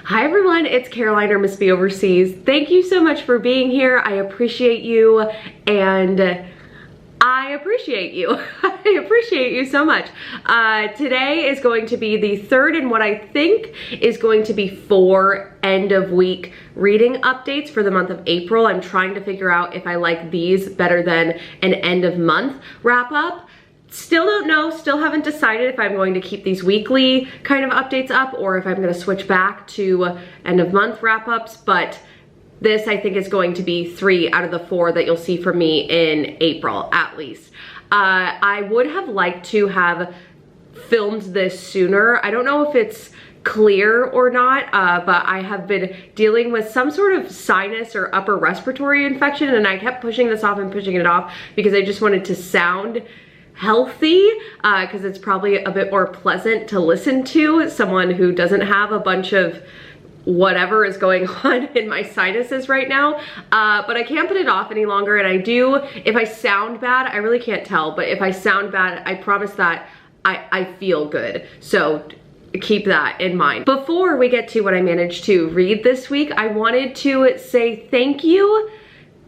Hi everyone, it's Caroline or Miss B Overseas. Thank you so much for being here. I appreciate you and I appreciate you. I appreciate you so much. Today is going to be the third in what I think is going to be 4 end of week reading updates for the month of April. I'm trying to figure out if I like these better than an end of month wrap up. Still don't know, still haven't decided if I'm going to keep these weekly kind of updates up or if I'm gonna switch back to end of month wrap ups, but this I think is going to be 3 out of the 4 that you'll see from me in April at least. I would have liked to have filmed this sooner. I don't know if it's clear or not, but I have been dealing with some sort of sinus or upper respiratory infection and I kept pushing this off and pushing it off because I just wanted to sound healthy, because it's probably a bit more pleasant to listen to someone who doesn't have a bunch of whatever is going on in my sinuses right now, but I can't put it off any longer. And I do, if I sound bad, I really can't tell, but if I sound bad, I promise that I feel good. So keep that in mind. Before we get to what I managed to read this week, I wanted to say thank you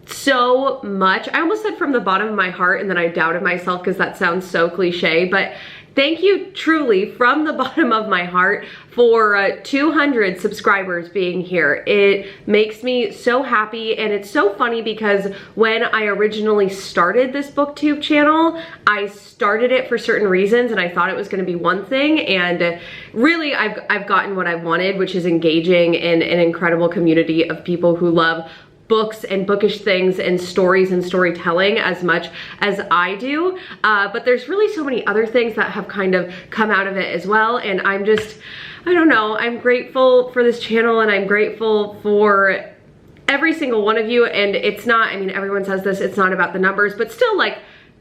so much. I almost said from the bottom of my heart and then I doubted myself because that sounds so cliche, but thank you truly from the bottom of my heart for 200 subscribers being here. It makes me so happy and it's so funny because when I originally started this Booktube channel, I started it for certain reasons and I thought it was gonna be one thing, and really I've gotten what I wanted, which is engaging in an incredible community of people who love books and bookish things and stories and storytelling as much as I do, but there's really so many other things that have kind of come out of it as well, and I'm just, I don't know, I'm grateful for this channel and I'm grateful for every single one of you. And it's not, I mean, everyone says this, it's not about the numbers, but still, like,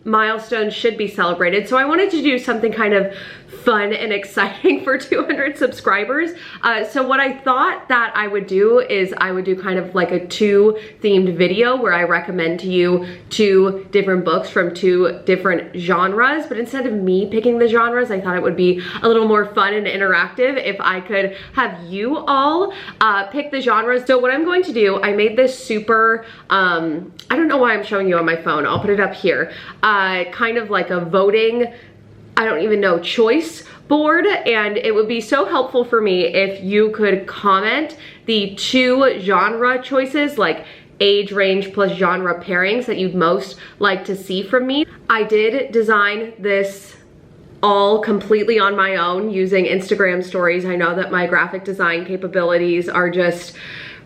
milestones should be celebrated. So I wanted to do something kind of fun and exciting for 200 subscribers. So what I thought that I would do is I would do kind of like a 2 themed video where I recommend to you 2 different books from 2 different genres. But instead of me picking the genres, I thought it would be a little more fun and interactive if I could have you all pick the genres. So what I'm going to do, I made this super, I don't know why I'm showing you on my phone. I'll put it up here. Kind of like a voting, I don't even know, choice board, and it would be so helpful for me if you could comment the 2 genre choices, like age range plus genre pairings that you'd most like to see from me. I did design this all completely on my own using Instagram stories. I know that my graphic design capabilities are just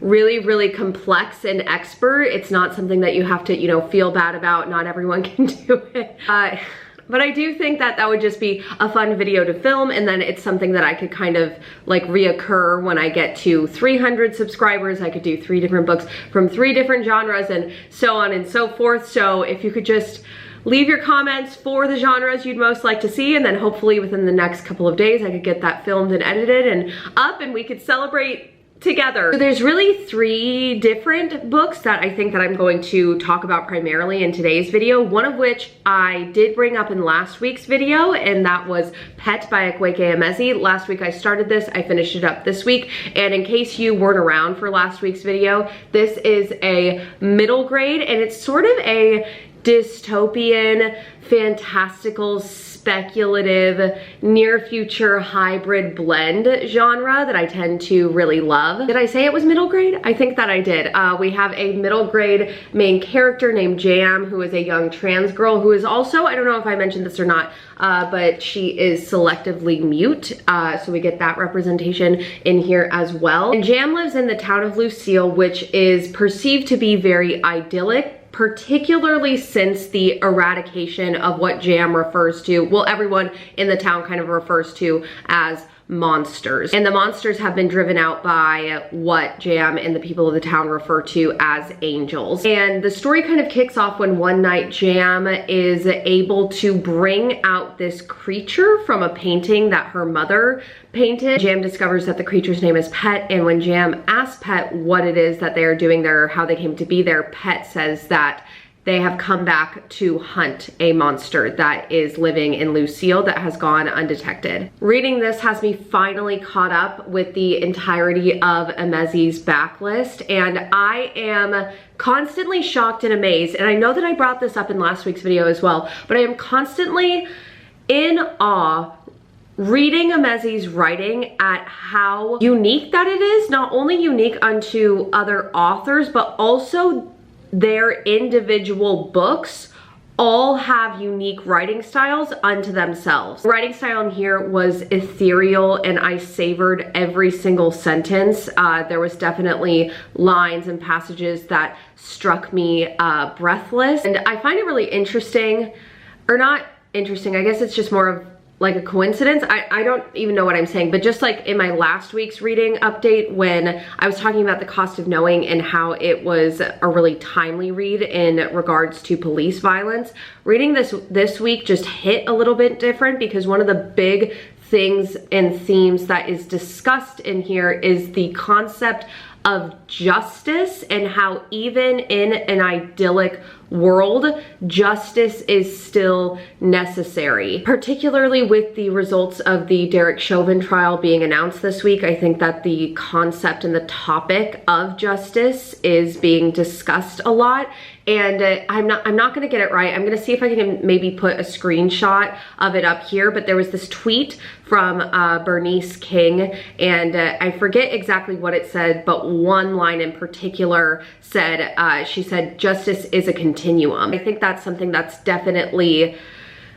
really, really complex and expert. It's not something that you have to, you know, feel bad about. Not everyone can do it. But I do think that that would just be a fun video to film, and then it's something that I could kind of like reoccur when I get to 300 subscribers. I could do 3 different books from 3 different genres and so on and so forth. So if you could just leave your comments for the genres you'd most like to see, and then hopefully within the next couple of days I could get that filmed and edited and up and we could celebrate together. So there's really 3 different books that I think that I'm going to talk about primarily in today's video, one of which I did bring up in last week's video, and that was Pet by Akwaeke Emezi. Last week I started this, I finished it up this week, and in case you weren't around for last week's video, this is a middle grade and it's sort of a dystopian, fantastical, speculative, near future hybrid blend genre that I tend to really love. Did I say it was middle grade? I think that I did. We have a middle grade main character named Jam, who is a young trans girl who is also, I don't know if I mentioned this or not, but she is selectively mute. So we get that representation in here as well. And Jam lives in the town of Lucille, which is perceived to be very idyllic, particularly since the eradication of what Jam refers to, well, everyone in the town kind of refers to as monsters. And the monsters have been driven out by what Jam and the people of the town refer to as angels. And the story kind of kicks off when one night Jam is able to bring out this creature from a painting that her mother painted. Jam discovers that the creature's name is Pet, and when Jam asks Pet what it is that they are doing there, how they came to be there, Pet says that they have come back to hunt a monster that is living in Lucille that has gone undetected. Reading this has me finally caught up with the entirety of Emezi's backlist, and I am constantly shocked and amazed. And I know that I brought this up in last week's video as well, but I am constantly in awe reading Emezi's writing at how unique that it is. Not only unique unto other authors, but also their individual books all have unique writing styles unto themselves. The writing style in here was ethereal, and I savored every single sentence. There was definitely lines and passages that struck me breathless. And I find it really interesting, or not interesting, I guess it's just more of like a coincidence. I don't even know what I'm saying, but just like in my last week's reading update when I was talking about The Cost of Knowing and how it was a really timely read in regards to police violence, reading this week just hit a little bit different, because one of the big things and themes that is discussed in here is the concept of justice, and how even in an idyllic world, justice is still necessary. Particularly with the results of the Derek Chauvin trial being announced this week, I think that the concept and the topic of justice is being discussed a lot. And I'm not gonna get it right. I'm gonna see if I can maybe put a screenshot of it up here, but there was this tweet from Bernice King, and I forget exactly what it said, but one line in particular said, she said, "Justice is a continuum." I think that's something that's definitely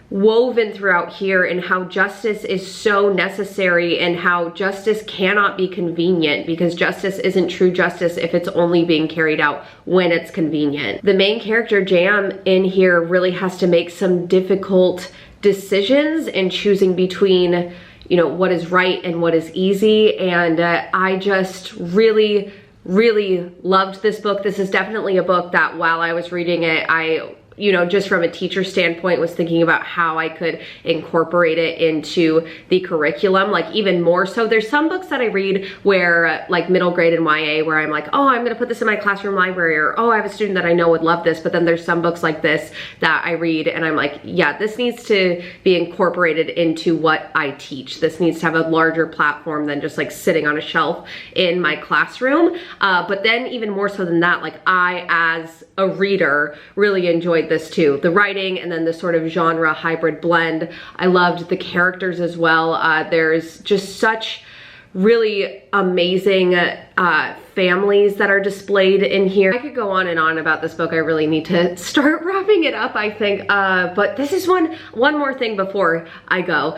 woven throughout here, and how justice is so necessary, and how justice cannot be convenient, because justice isn't true justice if it's only being carried out when it's convenient. The main character, Jam, in here really has to make some difficult decisions in choosing between, you know, what is right and what is easy. And I just really loved this book. This is definitely a book that while I was reading it, I, you know, just from a teacher standpoint, was thinking about how I could incorporate it into the curriculum, like even more so. There's some books that I read where like middle grade and YA where I'm like, oh, I'm gonna put this in my classroom library, or oh, I have a student that I know would love this. But then there's some books like this that I read and I'm like, yeah, this needs to be incorporated into what I teach. This needs to have a larger platform than just like sitting on a shelf in my classroom. But then even more so than that, like I, as a reader, really enjoyed this too. The writing and then the sort of genre hybrid blend. I loved the characters as well. There's just such really amazing families that are displayed in here. I could go on and on about this book. I really need to start wrapping it up, I think. But this is one more thing before I go.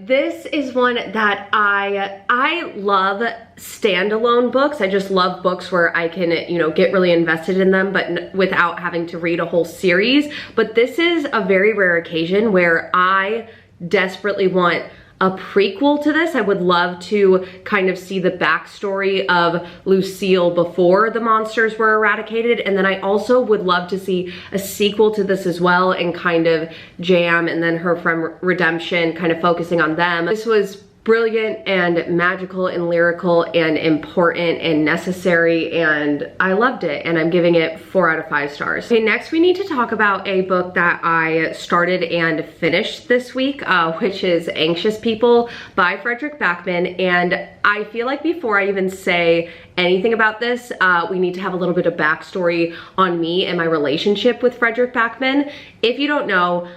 This is one that I love standalone books. I just love books where I can, you know, get really invested in them, but without having to read a whole series. But this is a very rare occasion where I desperately want a prequel to this. I would love to kind of see the backstory of Lucille before the monsters were eradicated. And then I also would love to see a sequel to this as well, and kind of Jam and then her friend Redemption, kind of focusing on them. This was brilliant and magical and lyrical and important and necessary, and I loved it, and I'm giving it 4 out of 5 stars. Okay, next we need to talk about a book that I started and finished this week, which is Anxious People by Fredrik Backman. And I feel like before I even say anything about this, we need to have a little bit of backstory on me and my relationship with Fredrik Backman. If you don't know,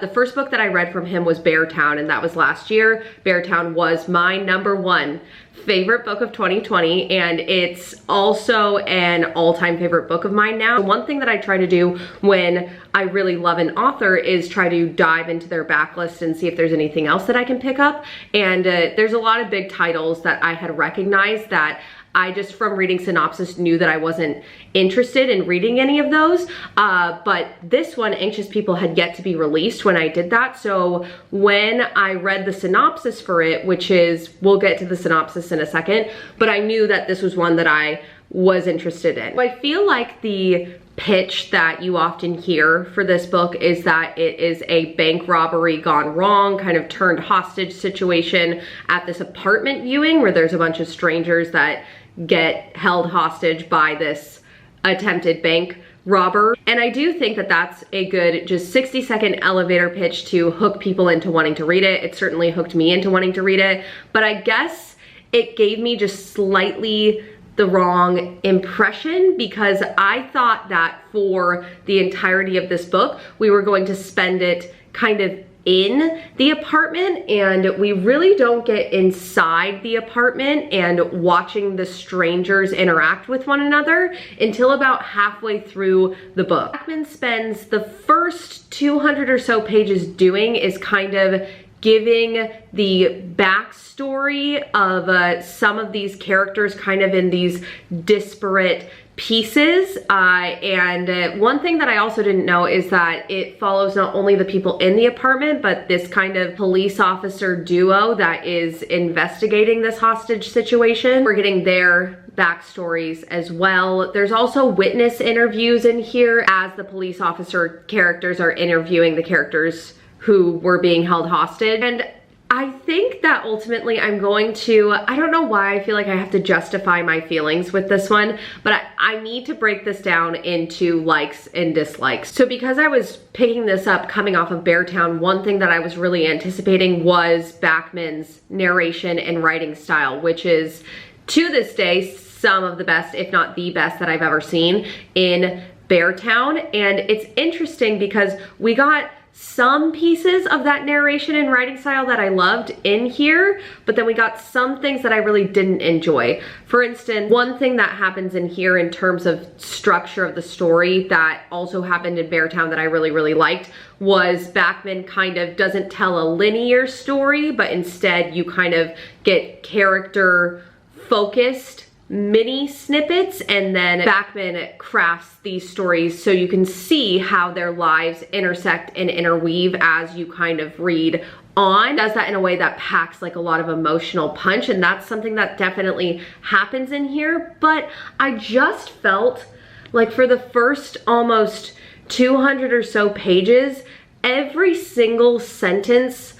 the first book that I read from him was Beartown, and that was last year. Beartown was my #1 favorite book of 2020, and it's also an all-time favorite book of mine now. One thing that I try to do when I really love an author is try to dive into their backlist and see if there's anything else that I can pick up. And there's a lot of big titles that I had recognized that I just from reading synopsis knew that I wasn't interested in reading any of those. But this one, Anxious People, had yet to be released when I did that. So when I read the synopsis for it, which is, we'll get to the synopsis in a second, but I knew that this was one that I was interested in. I feel like the pitch that you often hear for this book is that it is a bank robbery gone wrong, kind of turned hostage situation at this apartment viewing where there's a bunch of strangers that get held hostage by this attempted bank robber. And I do think that that's a good just 60-second elevator pitch to hook people into wanting to read it. It certainly hooked me into wanting to read it, but I guess it gave me just slightly the wrong impression, because I thought that for the entirety of this book, we were going to spend it kind of in the apartment, and we really don't get inside the apartment and watching the strangers interact with one another until about halfway through the book. Backman spends the first 200 or so pages doing is kind of giving the backstory of some of these characters kind of in these disparate pieces. And one thing that I also didn't know is that it follows not only the people in the apartment, but this kind of police officer duo that is investigating this hostage situation. We're getting their backstories as well. There's also witness interviews in here as the police officer characters are interviewing the characters who were being held hostage. And I think that ultimately I'm going to, I don't know why I feel like I have to justify my feelings with this one, but I need to break this down into likes and dislikes. So because I was picking this up coming off of Beartown, one thing that I was really anticipating was Backman's narration and writing style, which is to this day some of the best, if not the best, that I've ever seen in Beartown. And it's interesting because we got some pieces of that narration and writing style that I loved in here, but then we got some things that I really didn't enjoy. For instance, one thing that happens in here in terms of structure of the story that also happened in Beartown that I really liked was Backman kind of doesn't tell a linear story, but instead you kind of get character focused mini snippets, and then Backman crafts these stories so you can see how their lives intersect and interweave as you kind of read on. Does that in a way that packs like a lot of emotional punch, and that's something that definitely happens in here. But I just felt like for the first almost 200 or so pages, every single sentence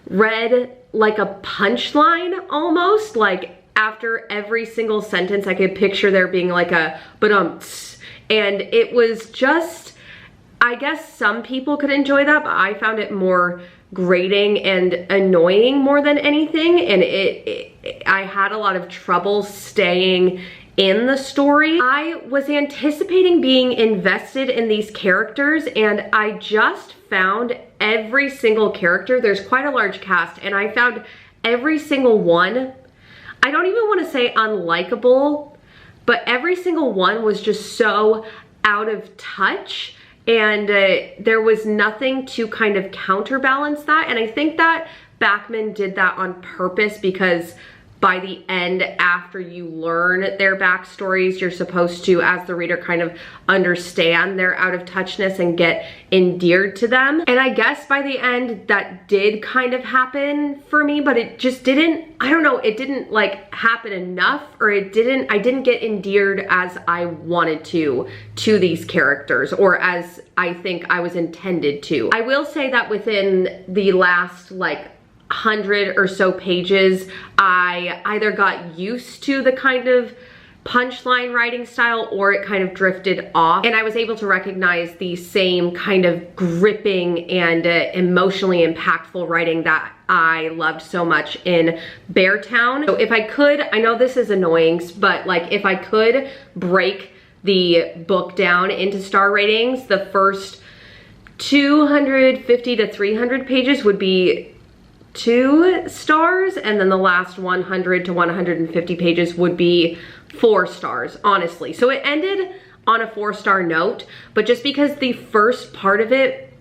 read like a punchline almost. Like after every single sentence, I could picture there being like a but-umts. And it was just, I guess some people could enjoy that, but I found it more grating and annoying more than anything. And I had a lot of trouble staying in the story. I was anticipating being invested in these characters, and I just found every single character, there's quite a large cast, and I found every single one, I don't even want to say unlikable, but every single one was just so out of touch, and there was nothing to kind of counterbalance that. And I think that Backman did that on purpose, because by the end, after you learn their backstories, you're supposed to, as the reader, kind of understand their out of touchness and get endeared to them. And I guess by the end, that did kind of happen for me, but it just didn't, I don't know, it didn't like happen enough, or I didn't get endeared as I wanted to these characters, or as I think I was intended to. I will say that within the last like 100 or so pages, I either got used to the kind of punchline writing style, or it kind of drifted off, and I was able to recognize the same kind of gripping and emotionally impactful writing that I loved so much in Beartown. So if I could, I know this is annoying, but like if I could break the book down into star ratings, the first 250 to 300 pages would be 2 stars, and then the last 100 to 150 pages would be 4 stars, honestly. So it ended on a 4-star note, but just because the first part of it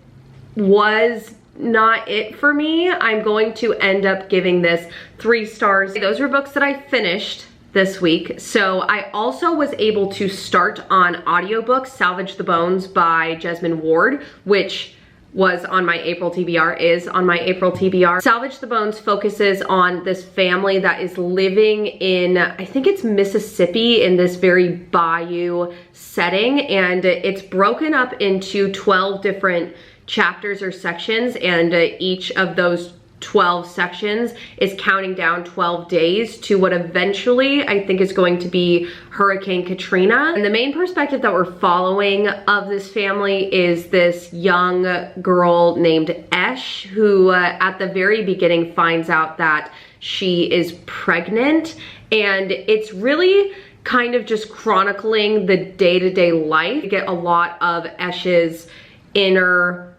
was not it for me, I'm going to end up giving this 3 stars. Those were books that I finished this week. So I also was able to start on audiobooks, Salvage the Bones by Jesmyn Ward, which was on my April TBR, is on my April TBR. Salvage the Bones focuses on this family that is living in, I think it's Mississippi, in this very bayou setting, and it's broken up into 12 different chapters or sections, and each of those 12 sections is counting down 12 days to what eventually I think is going to be Hurricane Katrina. And the main perspective that we're following of this family is this young girl named Esh, who at the very beginning finds out that she is pregnant, and it's really kind of just chronicling the day-to-day life. You get a lot of Esh's inner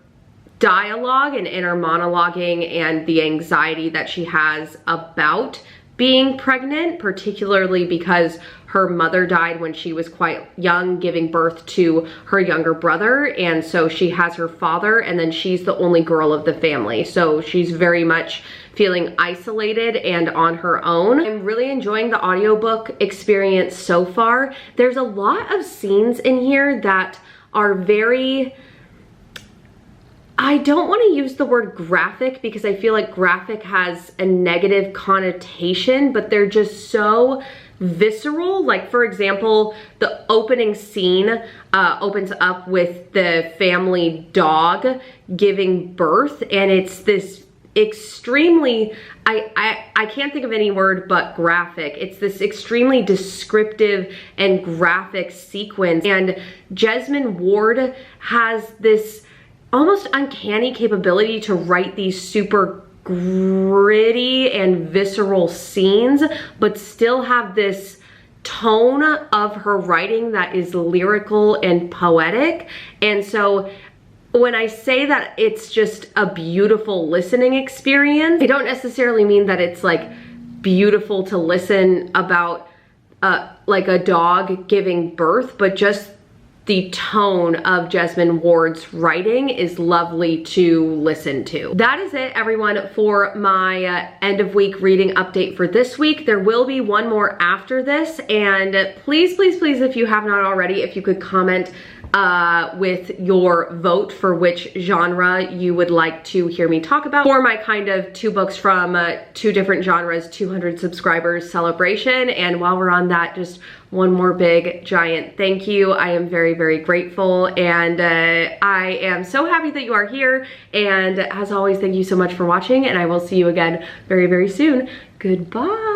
dialogue and inner monologuing and the anxiety that she has about being pregnant, particularly because her mother died when she was quite young, giving birth to her younger brother, and so she has her father, and then she's the only girl of the family, so she's very much feeling isolated and on her own. I'm really enjoying the audiobook experience so far. There's a lot of scenes in here that are very, I don't want to use the word graphic because I feel like graphic has a negative connotation, but they're just so visceral. Like, for example, the opening scene opens up with the family dog giving birth, and it's this extremely, I can't think of any word but graphic. It's this extremely descriptive and graphic sequence, and Jesmyn Ward has this almost uncanny capability to write these super gritty and visceral scenes, but still have this tone of her writing that is lyrical and poetic. And so when I say that it's just a beautiful listening experience, I don't necessarily mean that it's like beautiful to listen about like a dog giving birth, but just the tone of Jesmyn Ward's writing is lovely to listen to. That is it, everyone, for my end of week reading update for this week. There will be one more after this, and please, please, please, if you have not already, if you could comment with your vote for which genre you would like to hear me talk about for my kind of 2 books from 2 different genres 200 subscribers celebration. And while we're on that, just one more big giant thank you. I am very, very grateful, and I am so happy that you are here. And as always, thank you so much for watching, and I will see you again very, very soon. Goodbye.